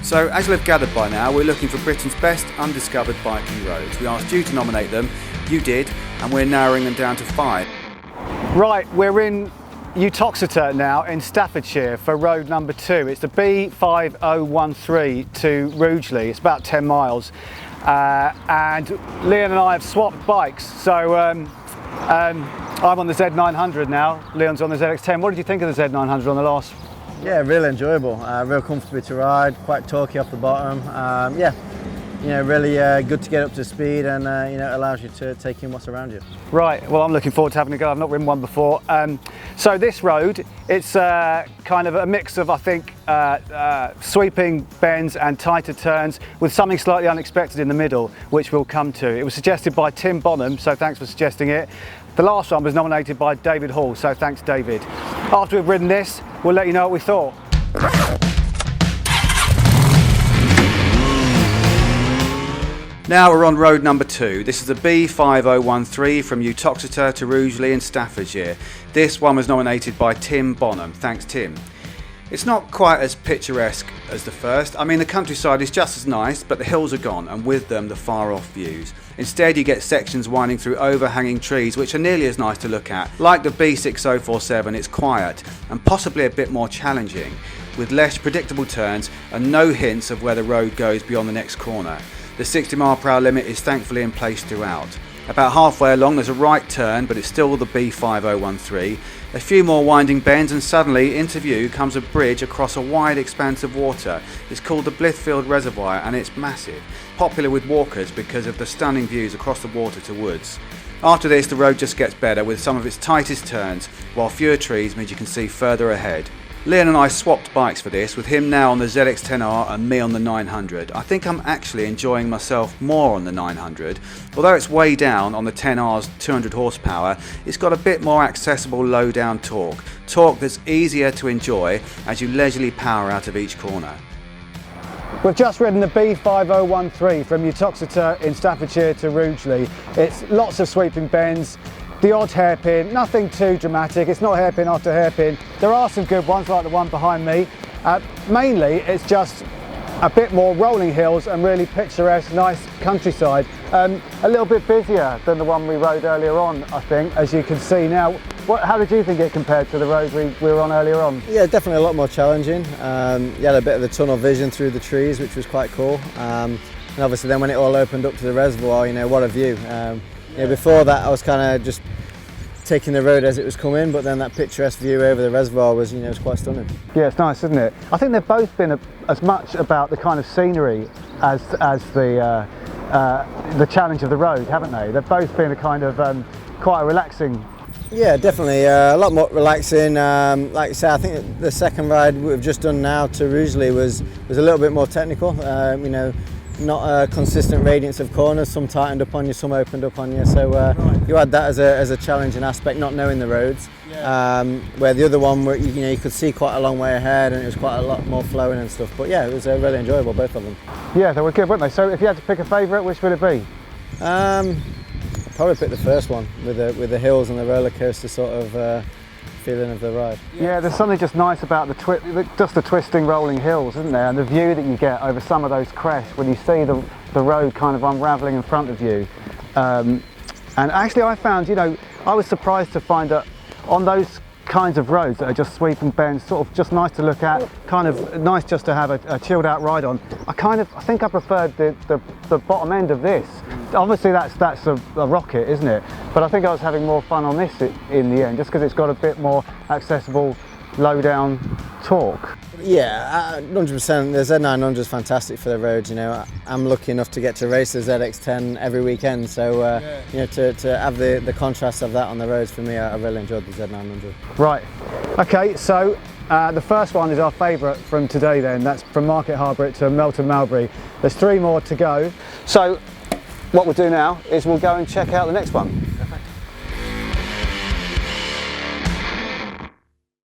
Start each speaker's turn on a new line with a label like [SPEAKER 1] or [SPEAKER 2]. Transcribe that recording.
[SPEAKER 1] So, as you'll have gathered by now, we're looking for Britain's best undiscovered biking roads. We asked you to nominate them, you did, and we're narrowing them down to 5.
[SPEAKER 2] Right, we're in Uttoxeter now in Staffordshire for road number 2. It's the B5013 to Rugeley. It's about 10 miles. And Leon and I have swapped bikes. So I'm on the Z900 now, Leon's on the ZX10. What did you think of the Z900 on the last?
[SPEAKER 3] Yeah, really enjoyable, real comfortable to ride, quite torquey off the bottom. Yeah, you know, really good to get up to speed, and you know, it allows you to take in what's around you.
[SPEAKER 2] Right, well, I'm looking forward to having a go. I've not ridden one before. So this road, it's kind of a mix of, I think, sweeping bends and tighter turns with something slightly unexpected in the middle, which we'll come to. It was suggested by Tim Bonham, so thanks for suggesting it. The last one was nominated by David Hall, so thanks, David. After we've ridden this, we'll let you know what we thought.
[SPEAKER 1] Now we're on road number 2. This is the B5013 from Uttoxeter to Rugeley in Staffordshire. This one was nominated by Tim Bonham. Thanks, Tim. It's not quite as picturesque as the first. I mean, the countryside is just as nice, but the hills are gone, and with them the far off views. Instead, you get sections winding through overhanging trees, which are nearly as nice to look at. Like the B6047, it's quiet and possibly a bit more challenging, with less predictable turns and no hints of where the road goes beyond the next corner. The 60 mph limit is thankfully in place throughout. About halfway along there's a right turn, but it's still the B5013. A few more winding bends and suddenly into view comes a bridge across a wide expanse of water. It's called the Blithfield Reservoir and it's massive, popular with walkers because of the stunning views across the water to woods. After this the road just gets better with some of its tightest turns, while fewer trees means you can see further ahead. Leon and I swapped bikes for this, with him now on the ZX10R and me on the 900. I think I'm actually enjoying myself more on the 900. Although it's way down on the 10R's 200 horsepower, it's got a bit more accessible low down torque. Torque that's easier to enjoy as you leisurely power out of each corner.
[SPEAKER 2] We've just ridden the B5013 from Uttoxeter in Staffordshire to Rugeley. It's lots of sweeping bends, the odd hairpin, nothing too dramatic. It's not hairpin after hairpin. There are some good ones like the one behind me. Mainly it's just a bit more rolling hills and really picturesque, nice countryside. A little bit busier than the one we rode earlier on, I think, as you can see now. How did you think it compared to the road we were on earlier on?
[SPEAKER 3] Yeah, definitely a lot more challenging. You had a bit of the tunnel vision through the trees, which was quite cool. And obviously then when it all opened up to the reservoir, you know, what a view. Yeah, before that I was kind of just taking the road as it was coming, but then that picturesque view over the reservoir was, you know, was quite stunning.
[SPEAKER 2] Yeah, it's nice, isn't it? I think they've both been as much about the kind of scenery as the challenge of the road, haven't they? They've both been a kind of quite a relaxing.
[SPEAKER 3] Yeah, definitely a lot more relaxing. Like I say, I think the second ride we've just done now to Rugeley was a little bit more technical. You know, not a consistent radiance of corners, some tightened up on you, some opened up on you, so you had that as a challenging aspect, not knowing the roads. Yeah. Where the other one, where you know, you could see quite a long way ahead and it was quite a lot more flowing and stuff, but yeah, it was really enjoyable, both of them. Yeah, they were good, weren't they? So if you had to pick a favourite, which would it be? I'd probably pick the first one with the hills and the roller coaster sort of feeling of the ride.
[SPEAKER 2] Yeah, there's something just nice about the twisting rolling hills, isn't there, and the view that you get over some of those crests when you see the road kind of unravelling in front of you. And actually I found, you know, I was surprised to find that on those kinds of roads that are just sweeping bends, sort of just nice to look at, kind of nice just to have a chilled out ride on. I think I preferred the bottom end of this. Obviously that's a rocket, isn't it? But I think I was having more fun on this in the end, just because it's got a bit more accessible low down torque.
[SPEAKER 3] Yeah, 100%. The Z900 is fantastic for the roads. You know, I'm lucky enough to get to race the ZX10 every weekend, so you know, to have the contrast of that on the roads, for me, I really enjoyed the Z900.
[SPEAKER 2] Right. Okay, so the first one is our favourite from today. Then that's from Market Harborough to Melton Mowbray. There's 3 more to go. So what we'll do now is we'll go and check out the next one.